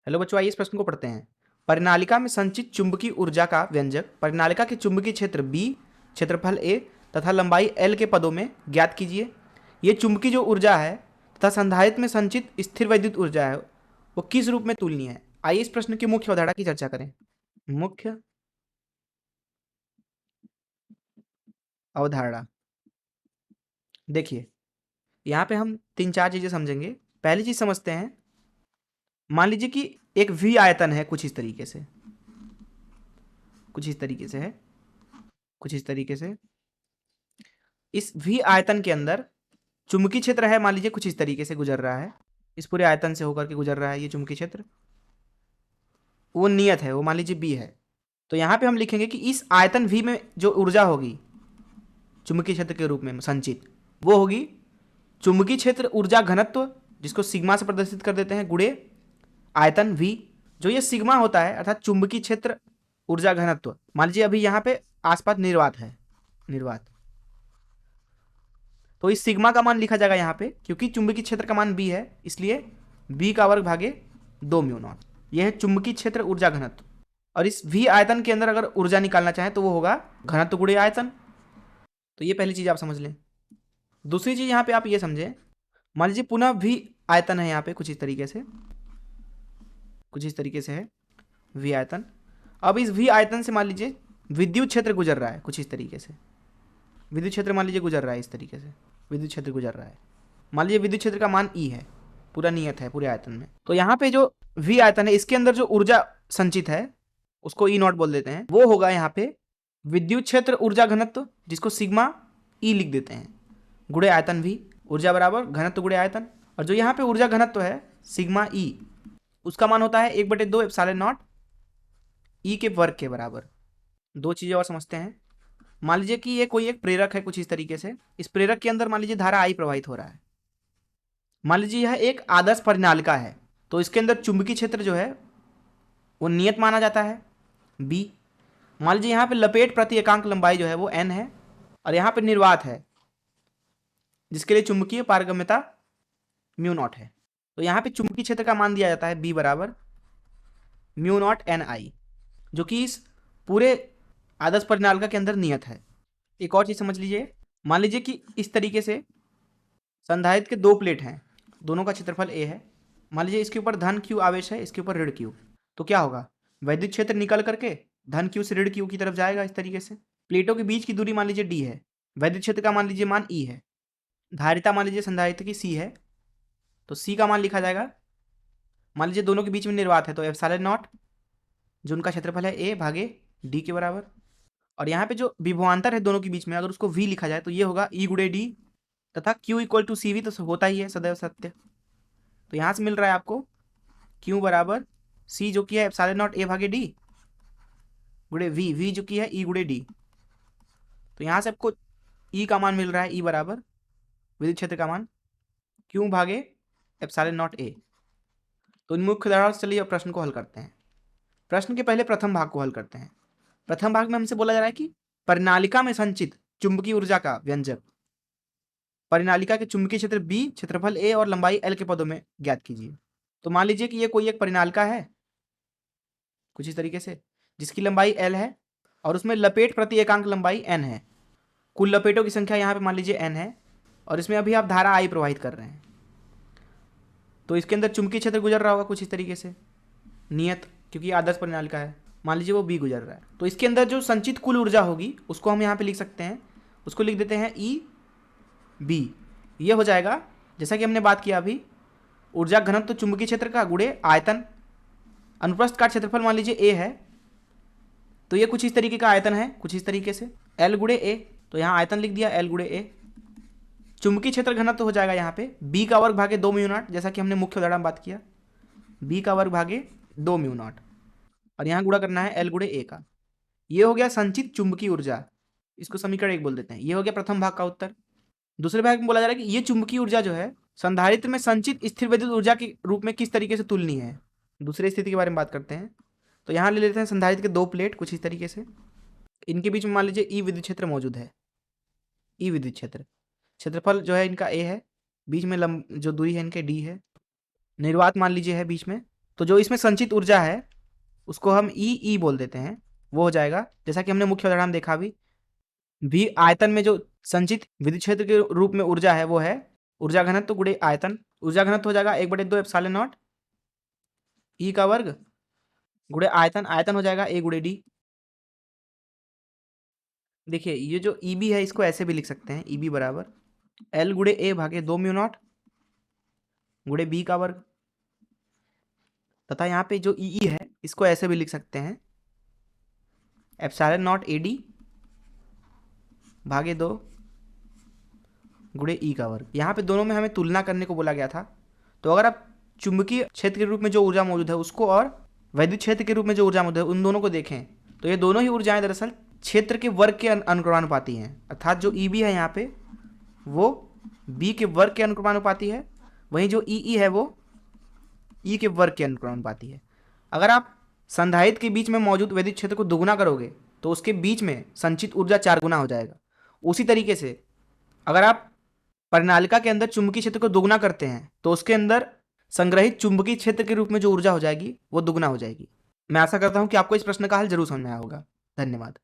Hello बच्चों, आइए इस प्रश्न को पढ़ते हैं। परिनालिका में संचित चुंबकीय ऊर्जा का व्यंजक परिनालिका के चुंबकीय क्षेत्र B, क्षेत्रफल A तथा लंबाई L के पदों में ज्ञात कीजिए। ये चुंबकीय जो ऊर्जा है तथा संधारित्र में संचित स्थिर वैद्युत ऊर्जा है वो किस रूप में तुलनीय है। आइए इस प्रश्न की मुख्य अवधारणा की चर्चा करें। मुख्य अवधारणा देखिए, यहाँ पे हम 3-4 चीजें समझेंगे। पहली चीज समझते हैं, मान लीजिए कि एक V आयतन है, कुछ इस तरीके से है, कुछ इस तरीके से। इस V आयतन के अंदर चुंबकीय क्षेत्र है, मान लीजिए कुछ इस तरीके से गुजर रहा है, इस पूरे आयतन से होकर के गुजर रहा है ये चुंबकीय क्षेत्र। वो नियत है, वो मान लीजिए B है। तो यहाँ पे हम लिखेंगे कि इस आयतन V में जो ऊर्जा होगी चुंबकीय क्षेत्र के रूप में संचित, वो होगी चुंबकीय क्षेत्र ऊर्जा घनत्व, जिसको सिग्मा से प्रदर्शित कर देते हैं, गुणे आयतन V। जो ये सिग्मा होता है अर्थात चुंबकीय क्षेत्र ऊर्जा घनत्व, मान लीजिए अभी यहाँ पे आसपास निर्वात है, निर्वात, तो इस सिग्मा का मान लिखा जाएगा यहाँ पे, क्योंकि चुंबकीय क्षेत्र का मान B है, इसलिए B का वर्ग भागे 2 म्यू नॉट। यह है चुंबकीय क्षेत्र ऊर्जा घनत्व। और इस V आयतन के अंदर अगर ऊर्जा निकालना चाहें तो वो होगा घनत्व गुणे आयतन। तो ये पहली चीज आप समझ लें। दूसरी चीज यहाँ पे आप ये समझें, मान लीजिए पुनः V आयतन है यहाँ पे, कुछ इस तरीके से है V आयतन। अब इस V आयतन से मान लीजिए विद्युत क्षेत्र गुजर रहा है, कुछ इस तरीके से विद्युत क्षेत्र मान लीजिए गुजर रहा है, इस तरीके से विद्युत क्षेत्र गुजर रहा है। मान लीजिए विद्युत क्षेत्र का मान E है, पूरा नियत है पूरे आयतन में। तो यहाँ पे जो V आयतन है इसके अंदर जो ऊर्जा संचित है उसको E नॉट बोल देते हैं, वो होगा यहाँ पे विद्युत क्षेत्र ऊर्जा घनत्व, जिसको सिग्मा E लिख देते हैं, गुणे आयतन V। ऊर्जा बराबर घनत्व गुणे आयतन। और जो यहाँ पे ऊर्जा घनत्व है सिग्मा E, उसका मान होता है 1/2 एप्सिलॉन नॉट E के वर्ग के बराबर। दो चीजें और समझते हैं। मान लीजिए कि ये कोई एक प्रेरक है, कुछ इस तरीके से। इस प्रेरक के अंदर मान लीजिए धारा I प्रवाहित हो रहा है। मान लीजिए यह एक आदर्श परिनालिका है, तो इसके अंदर चुंबकीय क्षेत्र जो है वो नियत माना जाता है B। मान लीजिए यहाँ पे लपेट प्रति एकांक लंबाई जो है वो N है, और यहाँ पे निर्वात है जिसके लिए चुंबकीय पारगम्यता म्यू नॉट है। तो यहाँ पे चुंबकीय क्षेत्र का मान दिया जाता है B बराबर म्यू नॉट NI, जो कि इस पूरे आदर्श परिनालिका के अंदर नियत है। एक और चीज समझ लीजिए, मान लीजिए कि इस तरीके से संधारित्र के दो प्लेट हैं, दोनों का क्षेत्रफल A है। मान लीजिए इसके ऊपर धन Q आवेश है, इसके ऊपर ऋण Q। तो क्या होगा, वैद्युत क्षेत्र निकल करके धन Q से ऋण Q की तरफ जाएगा इस तरीके से। प्लेटों के बीच की दूरी मान लीजिए D है, वैद्युत क्षेत्र का मान लीजिए मान E है, धारिता मान लीजिए संधारित्र की C है, तो C का मान लिखा जाएगा, मान लीजिए दोनों के बीच में निर्वात है तो एप्सिलॉन नॉट, जो उनका क्षेत्रफल है A भागे D के बराबर। और यहाँ पे जो विभवांतर है दोनों के बीच में, अगर उसको V लिखा जाए तो ये होगा E गुणे D, तथा Q इक्वल टू CV तो होता ही है सदैव सत्य। तो यहाँ से मिल रहा है आपको Q बराबर C जो कि है एप्सिलॉन नॉट A भागे D गुणे V जो कि है E गुणे D। तो यहाँ से आपको E का मान मिल रहा है, E बराबर विद्युत क्षेत्र का मान Q भागे एप्सिलॉन नॉट A। तो इन मुख्य धारणा से चलिए प्रश्न को हल करते हैं। प्रश्न के पहले प्रथम भाग को हल करते हैं। प्रथम भाग में हमसे बोला जा रहा है कि परिनालिका में संचित चुंबकीय ऊर्जा का व्यंजक परिनालिका के चुंबकीय क्षेत्र B, क्षेत्रफल A और लंबाई L के पदों में ज्ञात कीजिए। तो मान लीजिए कि ये कोई एक परिनालिका है कुछ इस तरीके से, जिसकी लंबाई L है और उसमें लपेट प्रति एकांक लंबाई N है। कुल लपेटों की संख्या यहाँ पे मान लीजिए N है, और इसमें अभी आप धारा I प्रवाहित कर रहे हैं। तो इसके अंदर चुंबकीय क्षेत्र गुजर रहा होगा कुछ इस तरीके से, नियत, क्योंकि आदर्श परिनालिका है। मान लीजिए वो B गुजर रहा है, तो इसके अंदर जो संचित कुल ऊर्जा होगी उसको हम यहाँ पे लिख सकते हैं, उसको लिख देते हैं EB। ये हो जाएगा, जैसा कि हमने बात किया अभी, ऊर्जा घनत्व चुंबकीय क्षेत्र का गुणे आयतन। अनुप्रस्थ का क्षेत्रफल मान लीजिए A है, तो ये कुछ इस तरीके का आयतन है, कुछ इस तरीके से L गुणे A। तो यहाँ आयतन लिख दिया L गुणे A। चुंबकीय क्षेत्र घनत्व हो जाएगा यहाँ पे B का वर्ग भागे 2 म्यू नॉट, जैसा कि हमने मुख्य उदाहरण में बात किया, B का वर्ग भागे 2 म्यू नॉट, और यहाँ गुणा करना है L गुणे A का। ये हो गया संचित चुंबकीय ऊर्जा, इसको समीकरण 1 बोल देते हैं। ये हो गया प्रथम भाग का उत्तर। दूसरे भाग में बोला जा रहा है कि ये चुंबकीय ऊर्जा जो है संधारित्र में संचित स्थिर वैद्युत ऊर्जा के रूप में किस तरीके से तुलनीय है। दूसरी स्थिति के बारे में बात करते हैं। तो यहाँ ले लेते हैं संधारित्र के दो प्लेट कुछ इस तरीके से, इनके बीच में मान लीजिए E विद्युत क्षेत्र मौजूद है। E विद्युत क्षेत्र, क्षेत्रफल जो है इनका A है, बीच में जो दूरी है इनके D है, निर्वात मान लीजिए है बीच में, तो जो इसमें संचित ऊर्जा है उसको हम ई बोल देते हैं, वो हो जाएगा, जैसा कि हमने मुख्य उदाहरण देखा अभी, भी आयतन में जो संचित विद्युत क्षेत्र के रूप में ऊर्जा है वो है ऊर्जा घनत्व गुणे आयतन। ऊर्जा घनत्व हो जाएगा 1/2 एप्सिलॉन नॉट ई का वर्ग गुणे आयतन, आयतन हो जाएगा ए गुणे डी। देखिए ये जो ईबी है इसको ऐसे भी लिख सकते हैं, ईबी बराबर एल गुणे ए भागे 2 म्यू नॉट गुणे बी का वर्ग, तथा यहाँ पे जो ई है इसको ऐसे भी लिख सकते हैं एप्सिलॉन नॉट ए डी भागे 2 गुणे ई का वर्ग। यहाँ पे दोनों में हमें तुलना करने को बोला गया था, तो अगर आप चुंबकीय क्षेत्र के रूप में जो ऊर्जा मौजूद है उसको और वैद्युत क्षेत्र के रूप में जो ऊर्जा मौजूद है उन दोनों को देखें तो ये दोनों ही ऊर्जाएं दरअसल क्षेत्र के वर्ग के अनुक्रमानुपाती हैं, अर्थात जो ईबी है यहाँ पे वो बी के वर्ग के अनुक्रमानुपाती है, वहीं जो ई है वो ई के वर्ग के अनुक्रमानुपाती है। अगर आप संधारित्र के बीच में मौजूद वैद्युत क्षेत्र को दोगुना करोगे तो उसके बीच में संचित ऊर्जा 4 गुना हो जाएगा। उसी तरीके से अगर आप परिनालिका के अंदर चुंबकीय क्षेत्र को दोगुना करते हैं तो उसके अंदर संग्रहित चुंबकीय क्षेत्र के रूप में जो ऊर्जा हो जाएगी वो दोगुना हो जाएगी। मैं आशा करता हूं कि आपको इस प्रश्न का हल जरूर समझ में आया होगा। धन्यवाद।